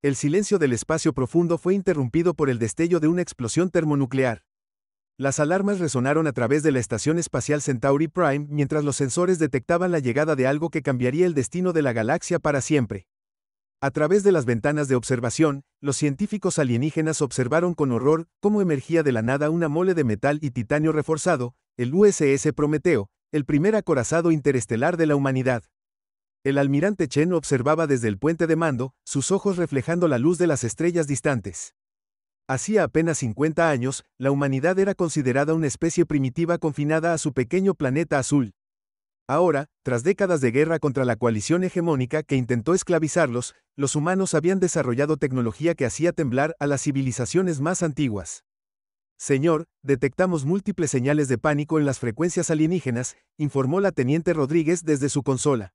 El silencio del espacio profundo fue interrumpido por el destello de una explosión termonuclear. Las alarmas resonaron a través de la Estación Espacial Centauri Prime mientras los sensores detectaban la llegada de algo que cambiaría el destino de la galaxia para siempre. A través de las ventanas de observación, los científicos alienígenas observaron con horror cómo emergía de la nada una mole de metal y titanio reforzado, el USS Prometeo, el primer acorazado interestelar de la humanidad. El almirante Chen observaba desde el puente de mando, sus ojos reflejando la luz de las estrellas distantes. Hacía apenas 50 años, la humanidad era considerada una especie primitiva confinada a su pequeño planeta azul. Ahora, tras décadas de guerra contra la coalición hegemónica que intentó esclavizarlos, los humanos habían desarrollado tecnología que hacía temblar a las civilizaciones más antiguas. Señor, detectamos múltiples señales de pánico en las frecuencias alienígenas, informó la teniente Rodríguez desde su consola.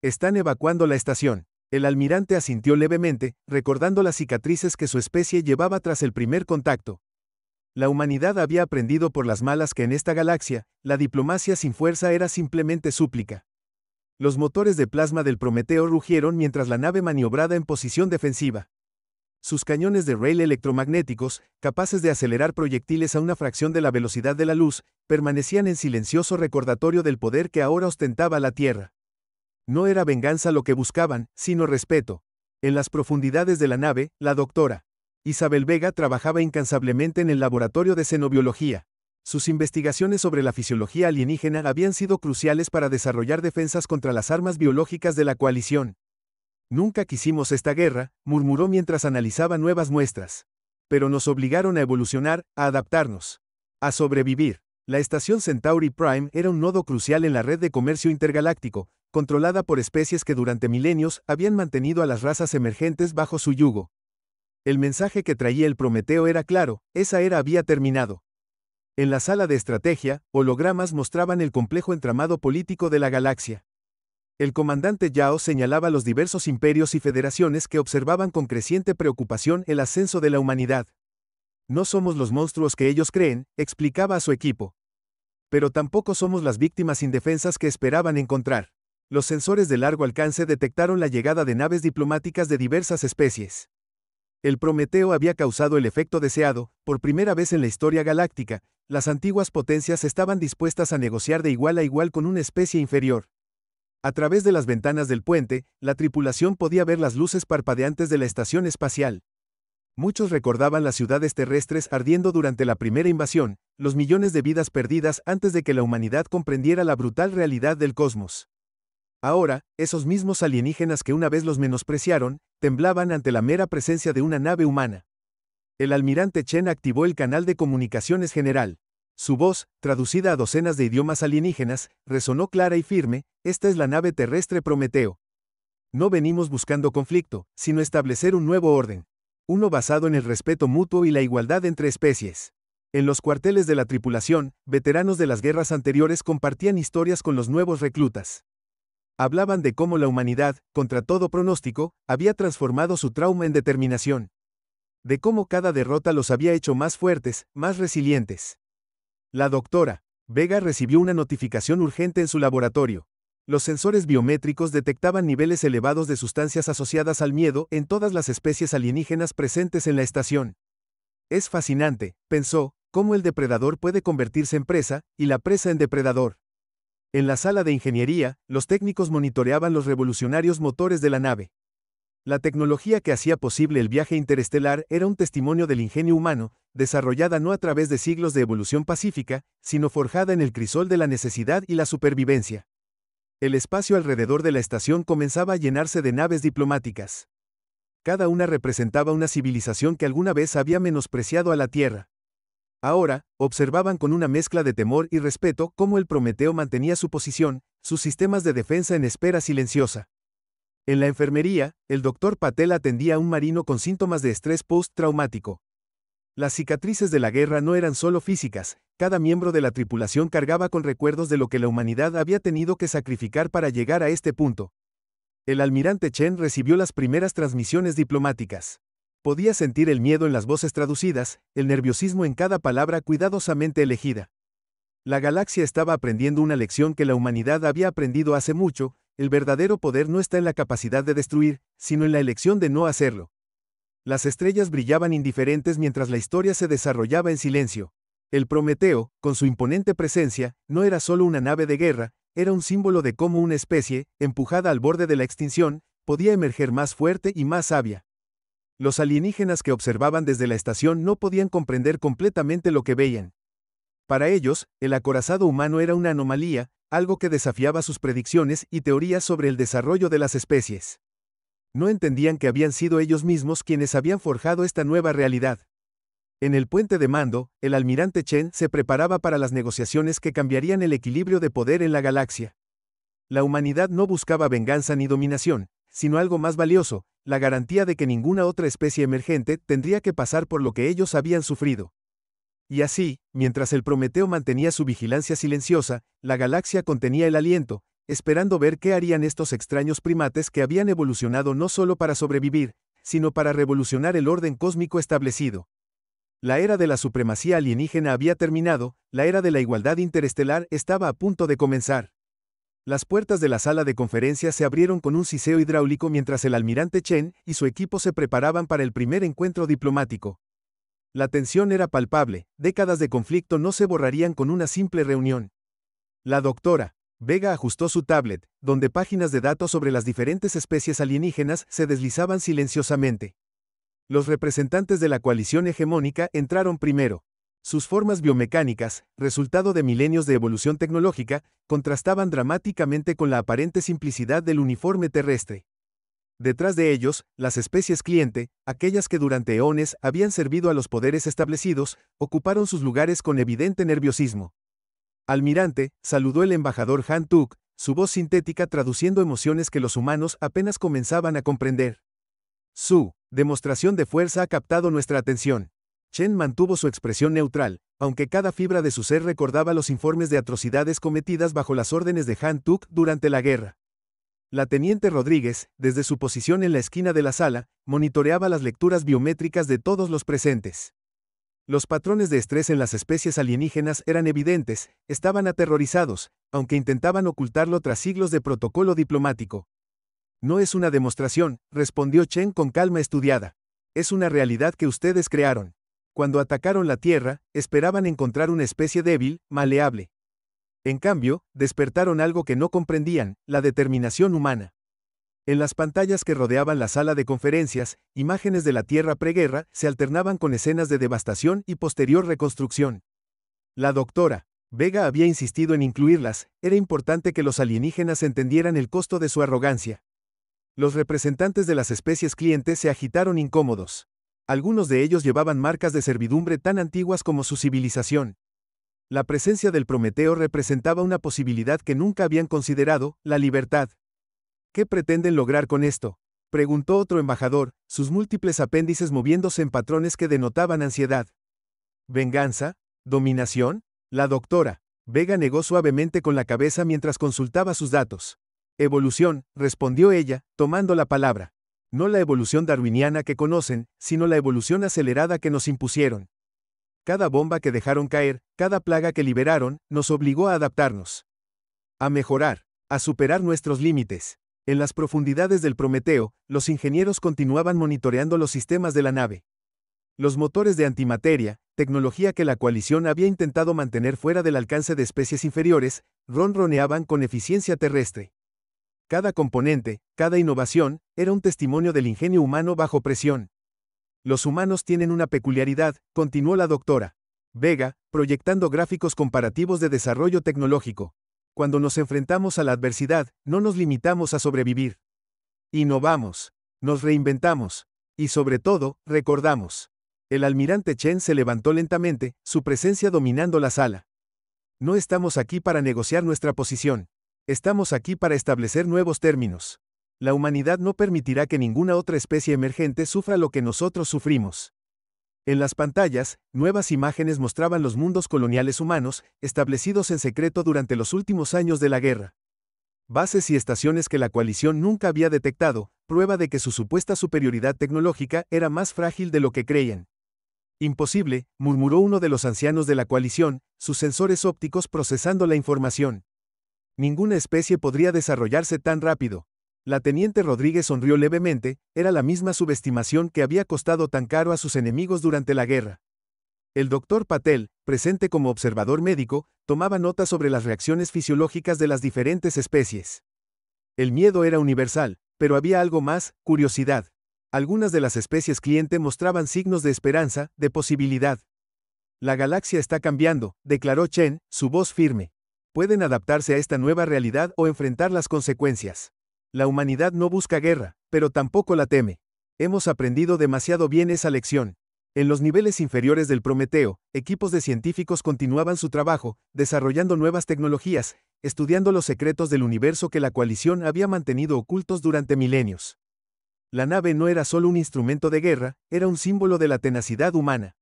Están evacuando la estación. El almirante asintió levemente, recordando las cicatrices que su especie llevaba tras el primer contacto. La humanidad había aprendido por las malas que en esta galaxia, la diplomacia sin fuerza era simplemente súplica. Los motores de plasma del Prometeo rugieron mientras la nave maniobraba en posición defensiva. Sus cañones de rail electromagnéticos, capaces de acelerar proyectiles a una fracción de la velocidad de la luz, permanecían en silencioso recordatorio del poder que ahora ostentaba la Tierra. No era venganza lo que buscaban, sino respeto. En las profundidades de la nave, la doctora Isabel Vega trabajaba incansablemente en el laboratorio de xenobiología. Sus investigaciones sobre la fisiología alienígena habían sido cruciales para desarrollar defensas contra las armas biológicas de la coalición. Nunca quisimos esta guerra, murmuró mientras analizaba nuevas muestras. Pero nos obligaron a evolucionar, a adaptarnos, a sobrevivir. La estación Centauri Prime era un nodo crucial en la red de comercio intergaláctico, controlada por especies que durante milenios habían mantenido a las razas emergentes bajo su yugo. El mensaje que traía el Prometeo era claro, esa era había terminado. En la sala de estrategia, hologramas mostraban el complejo entramado político de la galaxia. El comandante Yao señalaba los diversos imperios y federaciones que observaban con creciente preocupación el ascenso de la humanidad. No somos los monstruos que ellos creen, explicaba a su equipo. Pero tampoco somos las víctimas indefensas que esperaban encontrar. Los sensores de largo alcance detectaron la llegada de naves diplomáticas de diversas especies. El Prometeo había causado el efecto deseado, por primera vez en la historia galáctica, las antiguas potencias estaban dispuestas a negociar de igual a igual con una especie inferior. A través de las ventanas del puente, la tripulación podía ver las luces parpadeantes de la estación espacial. Muchos recordaban las ciudades terrestres ardiendo durante la primera invasión, los millones de vidas perdidas antes de que la humanidad comprendiera la brutal realidad del cosmos. Ahora, esos mismos alienígenas que una vez los menospreciaron, temblaban ante la mera presencia de una nave humana. El almirante Chen activó el canal de comunicaciones general. Su voz, traducida a docenas de idiomas alienígenas, resonó clara y firme: esta es la nave terrestre Prometeo. No venimos buscando conflicto, sino establecer un nuevo orden. Uno basado en el respeto mutuo y la igualdad entre especies. En los cuarteles de la tripulación, veteranos de las guerras anteriores compartían historias con los nuevos reclutas. Hablaban de cómo la humanidad, contra todo pronóstico, había transformado su trauma en determinación. De cómo cada derrota los había hecho más fuertes, más resilientes. La doctora Vega recibió una notificación urgente en su laboratorio. Los sensores biométricos detectaban niveles elevados de sustancias asociadas al miedo en todas las especies alienígenas presentes en la estación. Es fascinante, pensó, cómo el depredador puede convertirse en presa, y la presa en depredador. En la sala de ingeniería, los técnicos monitoreaban los revolucionarios motores de la nave. La tecnología que hacía posible el viaje interestelar era un testimonio del ingenio humano, desarrollada no a través de siglos de evolución pacífica, sino forjada en el crisol de la necesidad y la supervivencia. El espacio alrededor de la estación comenzaba a llenarse de naves diplomáticas. Cada una representaba una civilización que alguna vez había menospreciado a la Tierra. Ahora, observaban con una mezcla de temor y respeto cómo el Prometeo mantenía su posición, sus sistemas de defensa en espera silenciosa. En la enfermería, el doctor Patel atendía a un marino con síntomas de estrés post-traumático. Las cicatrices de la guerra no eran solo físicas, cada miembro de la tripulación cargaba con recuerdos de lo que la humanidad había tenido que sacrificar para llegar a este punto. El almirante Chen recibió las primeras transmisiones diplomáticas. Podía sentir el miedo en las voces traducidas, el nerviosismo en cada palabra cuidadosamente elegida. La galaxia estaba aprendiendo una lección que la humanidad había aprendido hace mucho: el verdadero poder no está en la capacidad de destruir, sino en la elección de no hacerlo. Las estrellas brillaban indiferentes mientras la historia se desarrollaba en silencio. El Prometeo, con su imponente presencia, no era solo una nave de guerra, era un símbolo de cómo una especie, empujada al borde de la extinción, podía emerger más fuerte y más sabia. Los alienígenas que observaban desde la estación no podían comprender completamente lo que veían. Para ellos, el acorazado humano era una anomalía, algo que desafiaba sus predicciones y teorías sobre el desarrollo de las especies. No entendían que habían sido ellos mismos quienes habían forjado esta nueva realidad. En el puente de mando, el almirante Chen se preparaba para las negociaciones que cambiarían el equilibrio de poder en la galaxia. La humanidad no buscaba venganza ni dominación, sino algo más valioso, la garantía de que ninguna otra especie emergente tendría que pasar por lo que ellos habían sufrido. Y así, mientras el Prometeo mantenía su vigilancia silenciosa, la galaxia contenía el aliento, esperando ver qué harían estos extraños primates que habían evolucionado no solo para sobrevivir, sino para revolucionar el orden cósmico establecido. La era de la supremacía alienígena había terminado, la era de la igualdad interestelar estaba a punto de comenzar. Las puertas de la sala de conferencias se abrieron con un siseo hidráulico mientras el almirante Chen y su equipo se preparaban para el primer encuentro diplomático. La tensión era palpable, décadas de conflicto no se borrarían con una simple reunión. La doctora Vega ajustó su tablet, donde páginas de datos sobre las diferentes especies alienígenas se deslizaban silenciosamente. Los representantes de la coalición hegemónica entraron primero. Sus formas biomecánicas, resultado de milenios de evolución tecnológica, contrastaban dramáticamente con la aparente simplicidad del uniforme terrestre. Detrás de ellos, las especies cliente, aquellas que durante eones habían servido a los poderes establecidos, ocuparon sus lugares con evidente nerviosismo. Almirante, saludó el embajador Han Tuk, su voz sintética traduciendo emociones que los humanos apenas comenzaban a comprender. Su demostración de fuerza ha captado nuestra atención. Chen mantuvo su expresión neutral, aunque cada fibra de su ser recordaba los informes de atrocidades cometidas bajo las órdenes de Han Tuk durante la guerra. La teniente Rodríguez, desde su posición en la esquina de la sala, monitoreaba las lecturas biométricas de todos los presentes. Los patrones de estrés en las especies alienígenas eran evidentes, estaban aterrorizados, aunque intentaban ocultarlo tras siglos de protocolo diplomático. No es una demostración, respondió Chen con calma estudiada. Es una realidad que ustedes crearon. Cuando atacaron la Tierra, esperaban encontrar una especie débil, maleable. En cambio, despertaron algo que no comprendían, la determinación humana. En las pantallas que rodeaban la sala de conferencias, imágenes de la Tierra preguerra se alternaban con escenas de devastación y posterior reconstrucción. La doctora Vega había insistido en incluirlas, era importante que los alienígenas entendieran el costo de su arrogancia. Los representantes de las especies clientes se agitaron incómodos. Algunos de ellos llevaban marcas de servidumbre tan antiguas como su civilización. La presencia del Prometeo representaba una posibilidad que nunca habían considerado, la libertad. ¿Qué pretenden lograr con esto?, preguntó otro embajador, sus múltiples apéndices moviéndose en patrones que denotaban ansiedad. ¿Venganza? ¿Dominación? La doctora Vega negó suavemente con la cabeza mientras consultaba sus datos. Evolución, respondió ella, tomando la palabra. No la evolución darwiniana que conocen, sino la evolución acelerada que nos impusieron. Cada bomba que dejaron caer, cada plaga que liberaron, nos obligó a adaptarnos. A mejorar, a superar nuestros límites. En las profundidades del Prometeo, los ingenieros continuaban monitoreando los sistemas de la nave. Los motores de antimateria, tecnología que la coalición había intentado mantener fuera del alcance de especies inferiores, ronroneaban con eficiencia terrestre. Cada componente, cada innovación, era un testimonio del ingenio humano bajo presión. Los humanos tienen una peculiaridad, continuó la doctora Vega, proyectando gráficos comparativos de desarrollo tecnológico. Cuando nos enfrentamos a la adversidad, no nos limitamos a sobrevivir. Innovamos, nos reinventamos, y sobre todo, recordamos. El almirante Chen se levantó lentamente, su presencia dominando la sala. No estamos aquí para negociar nuestra posición. Estamos aquí para establecer nuevos términos. La humanidad no permitirá que ninguna otra especie emergente sufra lo que nosotros sufrimos. En las pantallas, nuevas imágenes mostraban los mundos coloniales humanos, establecidos en secreto durante los últimos años de la guerra. Bases y estaciones que la coalición nunca había detectado, prueba de que su supuesta superioridad tecnológica era más frágil de lo que creían. Imposible, murmuró uno de los ancianos de la coalición, sus sensores ópticos procesando la información. Ninguna especie podría desarrollarse tan rápido. La teniente Rodríguez sonrió levemente, era la misma subestimación que había costado tan caro a sus enemigos durante la guerra. El doctor Patel, presente como observador médico, tomaba nota sobre las reacciones fisiológicas de las diferentes especies. El miedo era universal, pero había algo más, curiosidad. Algunas de las especies cliente mostraban signos de esperanza, de posibilidad. La galaxia está cambiando, declaró Chen, su voz firme. Pueden adaptarse a esta nueva realidad o enfrentar las consecuencias. La humanidad no busca guerra, pero tampoco la teme. Hemos aprendido demasiado bien esa lección. En los niveles inferiores del Prometeo, equipos de científicos continuaban su trabajo, desarrollando nuevas tecnologías, estudiando los secretos del universo que la coalición había mantenido ocultos durante milenios. La nave no era solo un instrumento de guerra, era un símbolo de la tenacidad humana.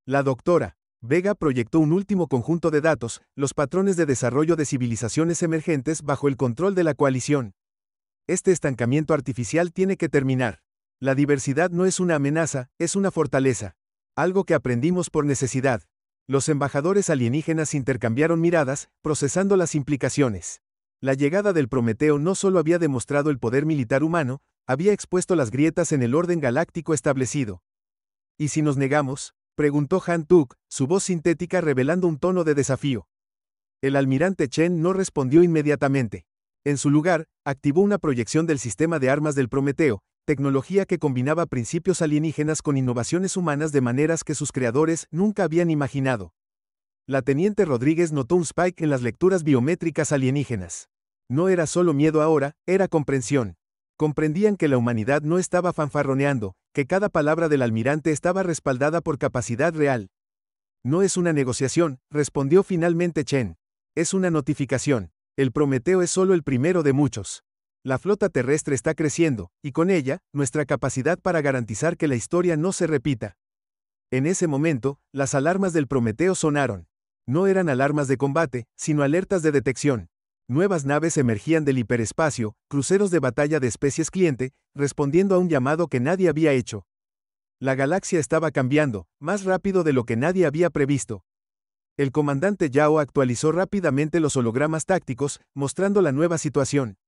La doctora Vega proyectó un último conjunto de datos, los patrones de desarrollo de civilizaciones emergentes bajo el control de la coalición. Este estancamiento artificial tiene que terminar. La diversidad no es una amenaza, es una fortaleza. Algo que aprendimos por necesidad. Los embajadores alienígenas intercambiaron miradas, procesando las implicaciones. La llegada del Prometeo no solo había demostrado el poder militar humano, había expuesto las grietas en el orden galáctico establecido. ¿Y si nos negamos?, preguntó Han Tuk, su voz sintética revelando un tono de desafío. El almirante Chen no respondió inmediatamente. En su lugar, activó una proyección del sistema de armas del Prometeo, tecnología que combinaba principios alienígenas con innovaciones humanas de maneras que sus creadores nunca habían imaginado. La teniente Rodríguez notó un spike en las lecturas biométricas alienígenas. No era solo miedo ahora, era comprensión. Comprendían que la humanidad no estaba fanfarroneando, que cada palabra del almirante estaba respaldada por capacidad real. No es una negociación, respondió finalmente Chen. Es una notificación. El Prometeo es solo el primero de muchos. La flota terrestre está creciendo, y con ella, nuestra capacidad para garantizar que la historia no se repita. En ese momento, las alarmas del Prometeo sonaron. No eran alarmas de combate, sino alertas de detección. Nuevas naves emergían del hiperespacio, cruceros de batalla de especies cliente, respondiendo a un llamado que nadie había hecho. La galaxia estaba cambiando, más rápido de lo que nadie había previsto. El comandante Yao actualizó rápidamente los hologramas tácticos, mostrando la nueva situación.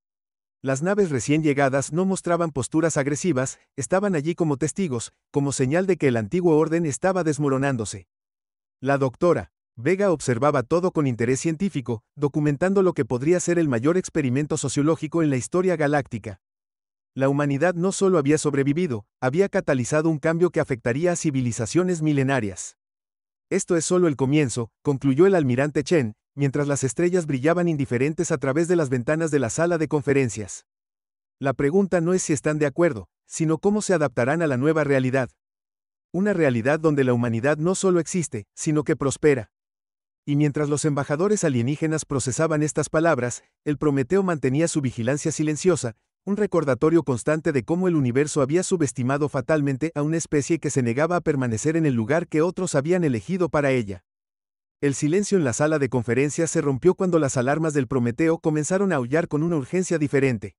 Las naves recién llegadas no mostraban posturas agresivas, estaban allí como testigos, como señal de que el antiguo orden estaba desmoronándose. La doctora Vega observaba todo con interés científico, documentando lo que podría ser el mayor experimento sociológico en la historia galáctica. La humanidad no solo había sobrevivido, había catalizado un cambio que afectaría a civilizaciones milenarias. Esto es solo el comienzo, concluyó el almirante Chen, mientras las estrellas brillaban indiferentes a través de las ventanas de la sala de conferencias. La pregunta no es si están de acuerdo, sino cómo se adaptarán a la nueva realidad. Una realidad donde la humanidad no solo existe, sino que prospera. Y mientras los embajadores alienígenas procesaban estas palabras, el Prometeo mantenía su vigilancia silenciosa, un recordatorio constante de cómo el universo había subestimado fatalmente a una especie que se negaba a permanecer en el lugar que otros habían elegido para ella. El silencio en la sala de conferencias se rompió cuando las alarmas del Prometeo comenzaron a aullar con una urgencia diferente.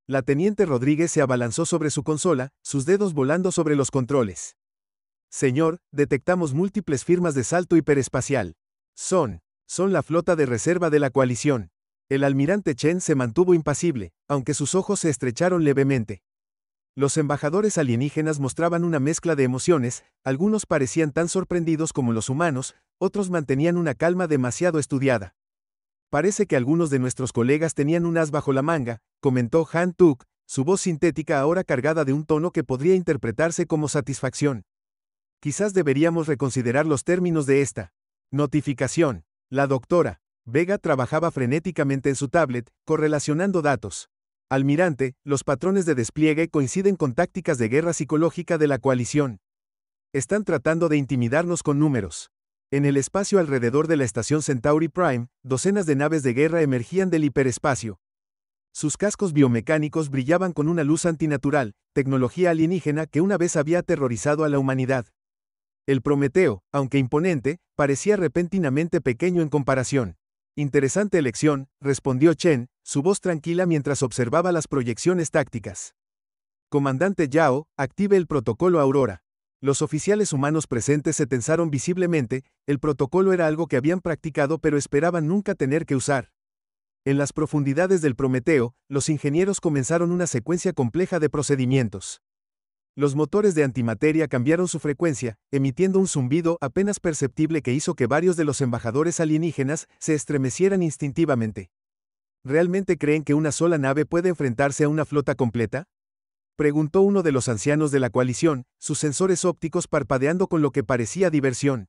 La teniente Rodríguez se abalanzó sobre su consola, sus dedos volando sobre los controles. Señor, detectamos múltiples firmas de salto hiperespacial. Son la flota de reserva de la coalición. El almirante Chen se mantuvo impasible, aunque sus ojos se estrecharon levemente. Los embajadores alienígenas mostraban una mezcla de emociones, algunos parecían tan sorprendidos como los humanos, otros mantenían una calma demasiado estudiada. Parece que algunos de nuestros colegas tenían un as bajo la manga, comentó Han Tuk, su voz sintética ahora cargada de un tono que podría interpretarse como satisfacción. Quizás deberíamos reconsiderar los términos de esta notificación. La doctora Vega trabajaba frenéticamente en su tablet, correlacionando datos. Almirante, los patrones de despliegue coinciden con tácticas de guerra psicológica de la coalición. Están tratando de intimidarnos con números. En el espacio alrededor de la estación Centauri Prime, docenas de naves de guerra emergían del hiperespacio. Sus cascos biomecánicos brillaban con una luz antinatural, tecnología alienígena que una vez había aterrorizado a la humanidad. El Prometeo, aunque imponente, parecía repentinamente pequeño en comparación. Interesante elección, respondió Chen, su voz tranquila mientras observaba las proyecciones tácticas. Comandante Yao, active el protocolo Aurora. Los oficiales humanos presentes se tensaron visiblemente, el protocolo era algo que habían practicado pero esperaban nunca tener que usar. En las profundidades del Prometeo, los ingenieros comenzaron una secuencia compleja de procedimientos. Los motores de antimateria cambiaron su frecuencia, emitiendo un zumbido apenas perceptible que hizo que varios de los embajadores alienígenas se estremecieran instintivamente. ¿Realmente creen que una sola nave puede enfrentarse a una flota completa? Preguntó uno de los ancianos de la coalición, sus sensores ópticos parpadeando con lo que parecía diversión.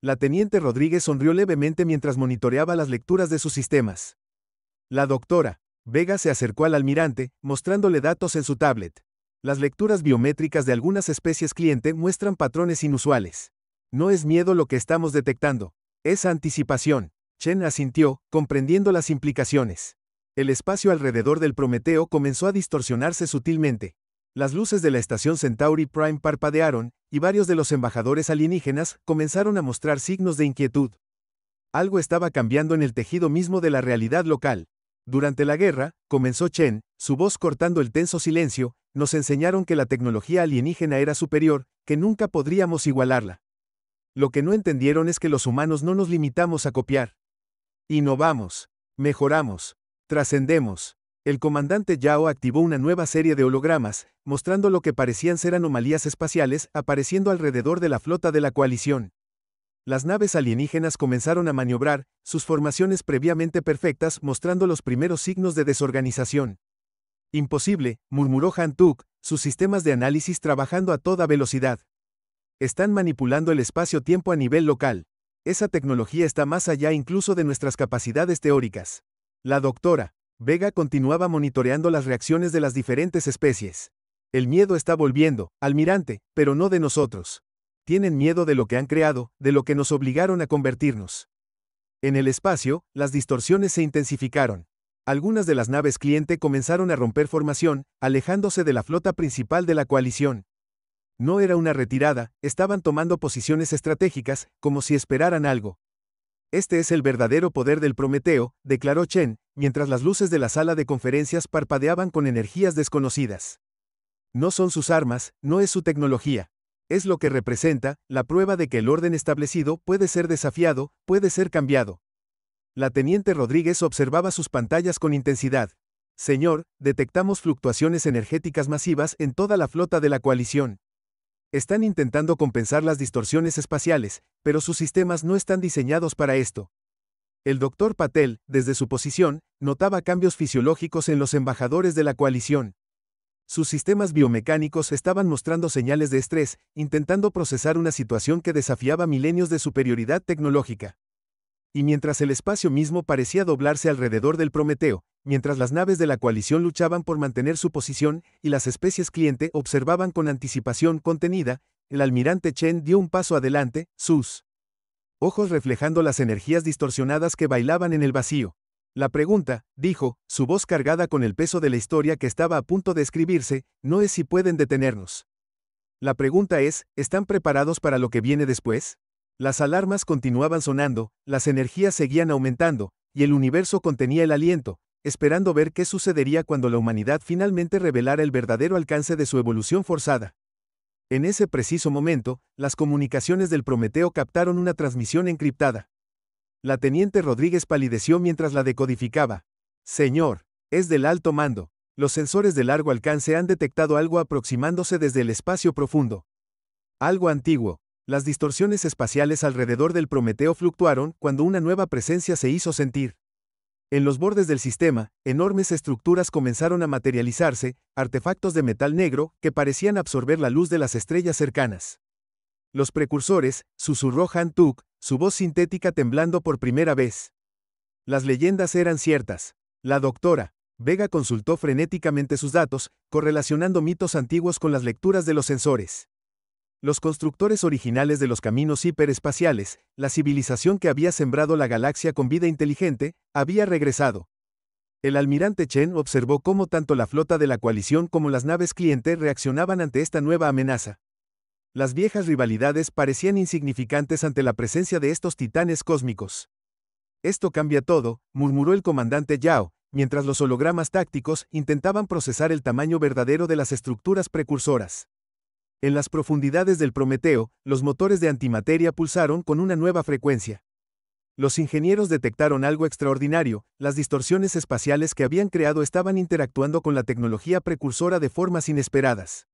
La teniente Rodríguez sonrió levemente mientras monitoreaba las lecturas de sus sistemas. La doctora Vega se acercó al almirante, mostrándole datos en su tablet. Las lecturas biométricas de algunas especies cliente muestran patrones inusuales. No es miedo lo que estamos detectando, es anticipación. Chen asintió, comprendiendo las implicaciones. El espacio alrededor del Prometeo comenzó a distorsionarse sutilmente. Las luces de la estación Centauri Prime parpadearon, y varios de los embajadores alienígenas comenzaron a mostrar signos de inquietud. Algo estaba cambiando en el tejido mismo de la realidad local. Durante la guerra, comenzó Chen, su voz cortando el tenso silencio, nos enseñaron que la tecnología alienígena era superior, que nunca podríamos igualarla. Lo que no entendieron es que los humanos no nos limitamos a copiar. Innovamos, mejoramos, trascendemos. El comandante Yao activó una nueva serie de hologramas, mostrando lo que parecían ser anomalías espaciales apareciendo alrededor de la flota de la coalición. Las naves alienígenas comenzaron a maniobrar, sus formaciones previamente perfectas mostrando los primeros signos de desorganización. Imposible, murmuró Han Tuk, sus sistemas de análisis trabajando a toda velocidad. Están manipulando el espacio-tiempo a nivel local. Esa tecnología está más allá incluso de nuestras capacidades teóricas. La doctora Vega continuaba monitoreando las reacciones de las diferentes especies. El miedo está volviendo, almirante, pero no de nosotros. Tienen miedo de lo que han creado, de lo que nos obligaron a convertirnos. En el espacio, las distorsiones se intensificaron. Algunas de las naves cliente comenzaron a romper formación, alejándose de la flota principal de la coalición. No era una retirada, estaban tomando posiciones estratégicas, como si esperaran algo. Este es el verdadero poder del Prometeo, declaró Chen, mientras las luces de la sala de conferencias parpadeaban con energías desconocidas. No son sus armas, no es su tecnología. Es lo que representa, la prueba de que el orden establecido puede ser desafiado, puede ser cambiado. La teniente Rodríguez observaba sus pantallas con intensidad. Señor, detectamos fluctuaciones energéticas masivas en toda la flota de la coalición. Están intentando compensar las distorsiones espaciales, pero sus sistemas no están diseñados para esto. El Dr. Patel, desde su posición, notaba cambios fisiológicos en los embajadores de la coalición. Sus sistemas biomecánicos estaban mostrando señales de estrés, intentando procesar una situación que desafiaba milenios de superioridad tecnológica. Y mientras el espacio mismo parecía doblarse alrededor del Prometeo, mientras las naves de la coalición luchaban por mantener su posición y las especies cliente observaban con anticipación contenida, el almirante Chen dio un paso adelante, sus ojos reflejando las energías distorsionadas que bailaban en el vacío. La pregunta, dijo, su voz cargada con el peso de la historia que estaba a punto de escribirse, no es si pueden detenernos. La pregunta es, ¿están preparados para lo que viene después? Las alarmas continuaban sonando, las energías seguían aumentando, y el universo contenía el aliento, esperando ver qué sucedería cuando la humanidad finalmente revelara el verdadero alcance de su evolución forzada. En ese preciso momento, las comunicaciones del Prometeo captaron una transmisión encriptada. La teniente Rodríguez palideció mientras la decodificaba. Señor, es del alto mando. Los sensores de largo alcance han detectado algo aproximándose desde el espacio profundo. Algo antiguo. Las distorsiones espaciales alrededor del Prometeo fluctuaron cuando una nueva presencia se hizo sentir. En los bordes del sistema, enormes estructuras comenzaron a materializarse, artefactos de metal negro que parecían absorber la luz de las estrellas cercanas. Los precursores, susurró Han Tuk, su voz sintética temblando por primera vez. Las leyendas eran ciertas. La doctora Vega consultó frenéticamente sus datos, correlacionando mitos antiguos con las lecturas de los sensores. Los constructores originales de los caminos hiperespaciales, la civilización que había sembrado la galaxia con vida inteligente, había regresado. El almirante Chen observó cómo tanto la flota de la coalición como las naves cliente reaccionaban ante esta nueva amenaza. Las viejas rivalidades parecían insignificantes ante la presencia de estos titanes cósmicos. Esto cambia todo, murmuró el comandante Yao, mientras los hologramas tácticos intentaban procesar el tamaño verdadero de las estructuras precursoras. En las profundidades del Prometeo, los motores de antimateria pulsaron con una nueva frecuencia. Los ingenieros detectaron algo extraordinario: las distorsiones espaciales que habían creado estaban interactuando con la tecnología precursora de formas inesperadas.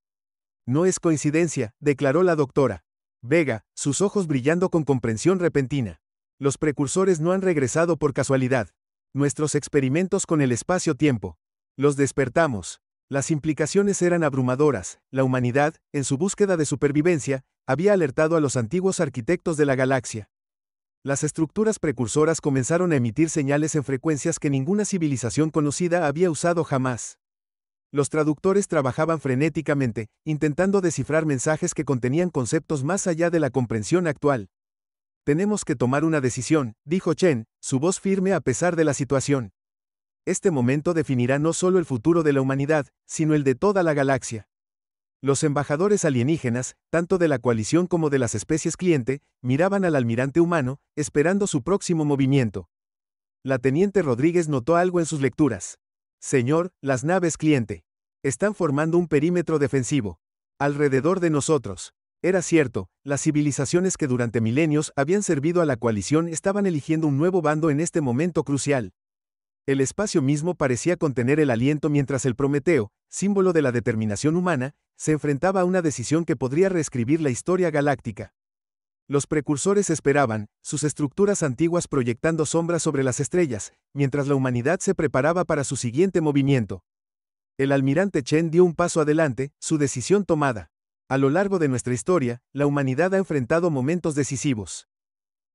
No es coincidencia, declaró la doctora Vega, sus ojos brillando con comprensión repentina. Los precursores no han regresado por casualidad. Nuestros experimentos con el espacio-tiempo los despertamos. Las implicaciones eran abrumadoras. La humanidad, en su búsqueda de supervivencia, había alertado a los antiguos arquitectos de la galaxia. Las estructuras precursoras comenzaron a emitir señales en frecuencias que ninguna civilización conocida había usado jamás. Los traductores trabajaban frenéticamente, intentando descifrar mensajes que contenían conceptos más allá de la comprensión actual. Tenemos que tomar una decisión, dijo Chen, su voz firme a pesar de la situación. Este momento definirá no solo el futuro de la humanidad, sino el de toda la galaxia. Los embajadores alienígenas, tanto de la coalición como de las especies cliente, miraban al almirante humano, esperando su próximo movimiento. La teniente Rodríguez notó algo en sus lecturas. Señor, las naves cliente están formando un perímetro defensivo alrededor de nosotros. Era cierto, las civilizaciones que durante milenios habían servido a la coalición estaban eligiendo un nuevo bando en este momento crucial. El espacio mismo parecía contener el aliento mientras el Prometeo, símbolo de la determinación humana, se enfrentaba a una decisión que podría reescribir la historia galáctica. Los precursores esperaban, sus estructuras antiguas proyectando sombras sobre las estrellas, mientras la humanidad se preparaba para su siguiente movimiento. El almirante Chen dio un paso adelante, su decisión tomada. A lo largo de nuestra historia, la humanidad ha enfrentado momentos decisivos.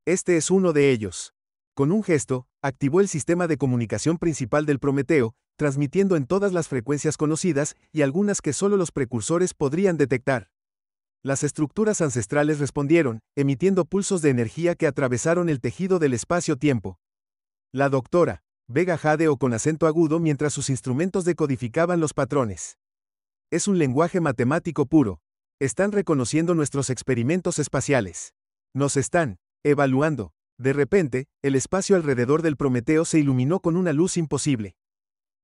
Este es uno de ellos. Con un gesto, activó el sistema de comunicación principal del Prometeo, transmitiendo en todas las frecuencias conocidas y algunas que solo los precursores podrían detectar. Las estructuras ancestrales respondieron, emitiendo pulsos de energía que atravesaron el tejido del espacio-tiempo. La doctora Vega jadeó con acento agudo mientras sus instrumentos decodificaban los patrones. Es un lenguaje matemático puro. Están reconociendo nuestros experimentos espaciales. Nos están evaluando. De repente, el espacio alrededor del Prometeo se iluminó con una luz imposible.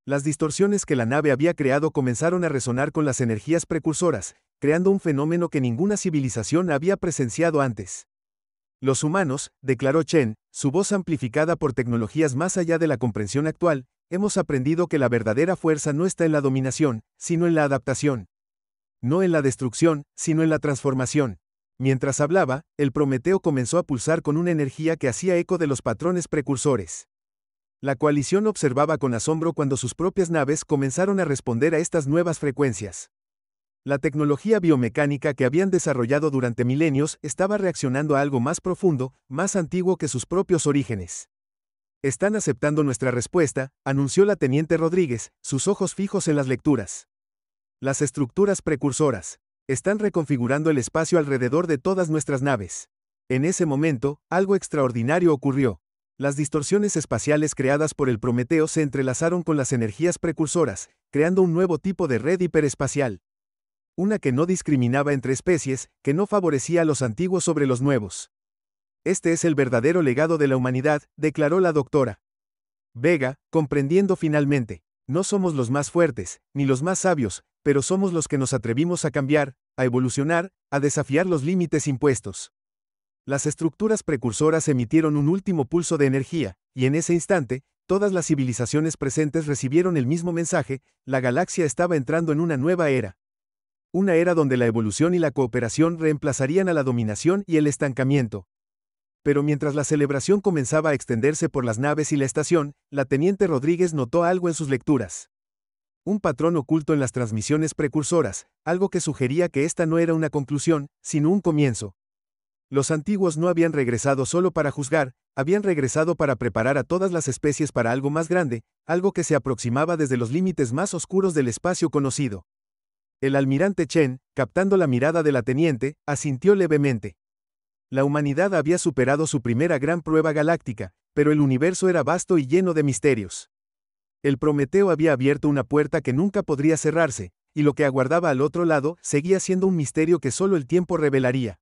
Las distorsiones que la nave había creado comenzaron a resonar con las energías precursoras, creando un fenómeno que ninguna civilización había presenciado antes. Los humanos, declaró Chen, su voz amplificada por tecnologías más allá de la comprensión actual, hemos aprendido que la verdadera fuerza no está en la dominación, sino en la adaptación. No en la destrucción, sino en la transformación. Mientras hablaba, el Prometeo comenzó a pulsar con una energía que hacía eco de los patrones precursores. La coalición observaba con asombro cuando sus propias naves comenzaron a responder a estas nuevas frecuencias. La tecnología biomecánica que habían desarrollado durante milenios estaba reaccionando a algo más profundo, más antiguo que sus propios orígenes. Están aceptando nuestra respuesta, anunció la teniente Rodríguez, sus ojos fijos en las lecturas. Las estructuras precursoras están reconfigurando el espacio alrededor de todas nuestras naves. En ese momento, algo extraordinario ocurrió. Las distorsiones espaciales creadas por el Prometeo se entrelazaron con las energías precursoras, creando un nuevo tipo de red hiperespacial. Una que no discriminaba entre especies, que no favorecía a los antiguos sobre los nuevos. Este es el verdadero legado de la humanidad, declaró la doctora Vega, comprendiendo finalmente. No somos los más fuertes, ni los más sabios, pero somos los que nos atrevimos a cambiar, a evolucionar, a desafiar los límites impuestos. Las estructuras precursoras emitieron un último pulso de energía, y en ese instante, todas las civilizaciones presentes recibieron el mismo mensaje: la galaxia estaba entrando en una nueva era. Una era donde la evolución y la cooperación reemplazarían a la dominación y el estancamiento. Pero mientras la celebración comenzaba a extenderse por las naves y la estación, la teniente Rodríguez notó algo en sus lecturas. Un patrón oculto en las transmisiones precursoras, algo que sugería que esta no era una conclusión, sino un comienzo. Los antiguos no habían regresado solo para juzgar, habían regresado para preparar a todas las especies para algo más grande, algo que se aproximaba desde los límites más oscuros del espacio conocido. El almirante Chen, captando la mirada de la teniente, asintió levemente. La humanidad había superado su primera gran prueba galáctica, pero el universo era vasto y lleno de misterios. El Prometeo había abierto una puerta que nunca podría cerrarse, y lo que aguardaba al otro lado seguía siendo un misterio que solo el tiempo revelaría.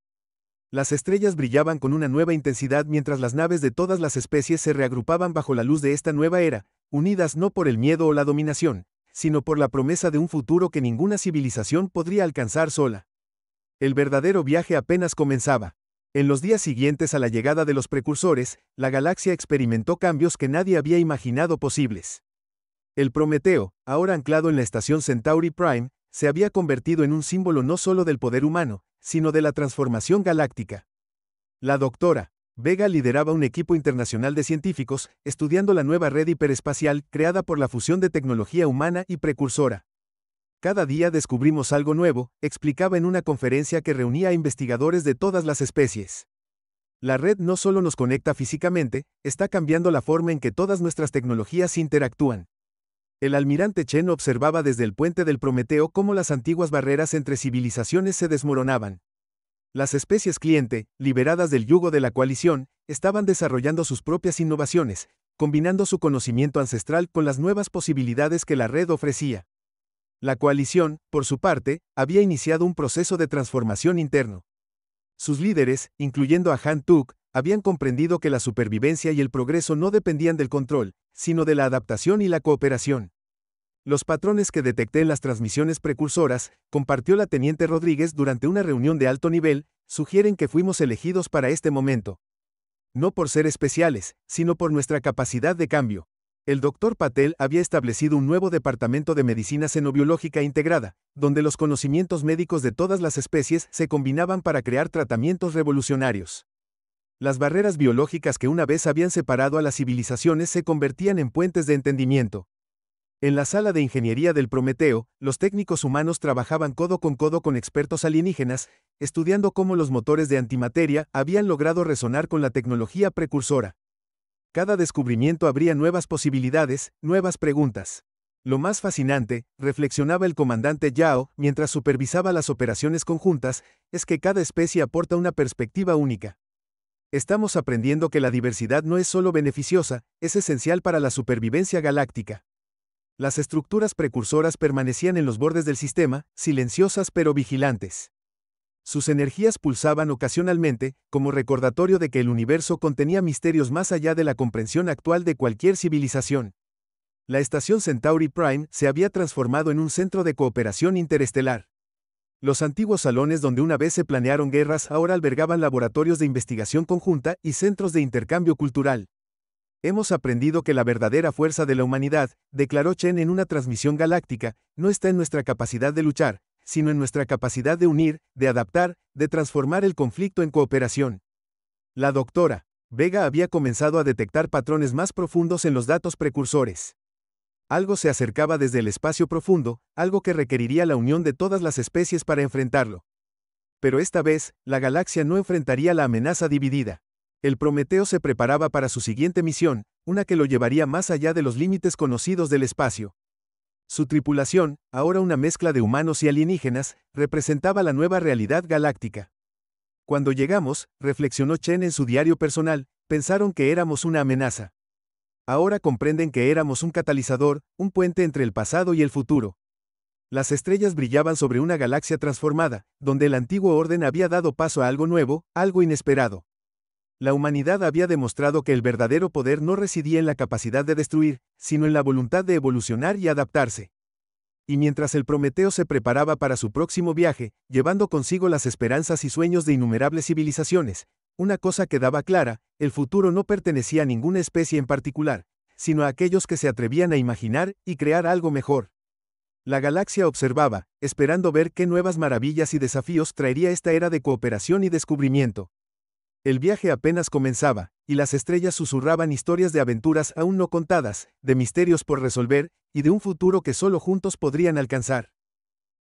Las estrellas brillaban con una nueva intensidad mientras las naves de todas las especies se reagrupaban bajo la luz de esta nueva era, unidas no por el miedo o la dominación, sino por la promesa de un futuro que ninguna civilización podría alcanzar sola. El verdadero viaje apenas comenzaba. En los días siguientes a la llegada de los precursores, la galaxia experimentó cambios que nadie había imaginado posibles. El Prometeo, ahora anclado en la estación Centauri Prime, se había convertido en un símbolo no solo del poder humano, sino de la transformación galáctica. La doctora Vega lideraba un equipo internacional de científicos, estudiando la nueva red hiperespacial creada por la fusión de tecnología humana y precursora. Cada día descubrimos algo nuevo, explicaba en una conferencia que reunía a investigadores de todas las especies. La red no solo nos conecta físicamente, está cambiando la forma en que todas nuestras tecnologías interactúan. El almirante Chen observaba desde el puente del Prometeo cómo las antiguas barreras entre civilizaciones se desmoronaban. Las especies cliente, liberadas del yugo de la coalición, estaban desarrollando sus propias innovaciones, combinando su conocimiento ancestral con las nuevas posibilidades que la red ofrecía. La coalición, por su parte, había iniciado un proceso de transformación interno. Sus líderes, incluyendo a Han Tuk, habían comprendido que la supervivencia y el progreso no dependían del control, sino de la adaptación y la cooperación. Los patrones que detecté en las transmisiones precursoras, compartió la teniente Rodríguez durante una reunión de alto nivel, sugieren que fuimos elegidos para este momento. No por ser especiales, sino por nuestra capacidad de cambio. El Dr. Patel había establecido un nuevo departamento de medicina xenobiológica integrada, donde los conocimientos médicos de todas las especies se combinaban para crear tratamientos revolucionarios. Las barreras biológicas que una vez habían separado a las civilizaciones se convertían en puentes de entendimiento. En la sala de ingeniería del Prometeo, los técnicos humanos trabajaban codo con expertos alienígenas, estudiando cómo los motores de antimateria habían logrado resonar con la tecnología precursora. Cada descubrimiento abría nuevas posibilidades, nuevas preguntas. Lo más fascinante, reflexionaba el comandante Yao mientras supervisaba las operaciones conjuntas, es que cada especie aporta una perspectiva única. Estamos aprendiendo que la diversidad no es solo beneficiosa, es esencial para la supervivencia galáctica. Las estructuras precursoras permanecían en los bordes del sistema, silenciosas pero vigilantes. Sus energías pulsaban ocasionalmente, como recordatorio de que el universo contenía misterios más allá de la comprensión actual de cualquier civilización. La estación Centauri Prime se había transformado en un centro de cooperación interestelar. Los antiguos salones donde una vez se planearon guerras ahora albergaban laboratorios de investigación conjunta y centros de intercambio cultural. Hemos aprendido que la verdadera fuerza de la humanidad, declaró Chen en una transmisión galáctica, no está en nuestra capacidad de luchar, sino en nuestra capacidad de unir, de adaptar, de transformar el conflicto en cooperación. La doctora Vega había comenzado a detectar patrones más profundos en los datos precursores. Algo se acercaba desde el espacio profundo, algo que requeriría la unión de todas las especies para enfrentarlo. Pero esta vez, la galaxia no enfrentaría la amenaza dividida. El Prometeo se preparaba para su siguiente misión, una que lo llevaría más allá de los límites conocidos del espacio. Su tripulación, ahora una mezcla de humanos y alienígenas, representaba la nueva realidad galáctica. Cuando llegamos, reflexionó Chen en su diario personal, pensaron que éramos una amenaza. Ahora comprenden que éramos un catalizador, un puente entre el pasado y el futuro. Las estrellas brillaban sobre una galaxia transformada, donde el antiguo orden había dado paso a algo nuevo, algo inesperado. La humanidad había demostrado que el verdadero poder no residía en la capacidad de destruir, sino en la voluntad de evolucionar y adaptarse. Y mientras el Prometeo se preparaba para su próximo viaje, llevando consigo las esperanzas y sueños de innumerables civilizaciones, una cosa quedaba clara: el futuro no pertenecía a ninguna especie en particular, sino a aquellos que se atrevían a imaginar y crear algo mejor. La galaxia observaba, esperando ver qué nuevas maravillas y desafíos traería esta era de cooperación y descubrimiento. El viaje apenas comenzaba, y las estrellas susurraban historias de aventuras aún no contadas, de misterios por resolver, y de un futuro que solo juntos podrían alcanzar.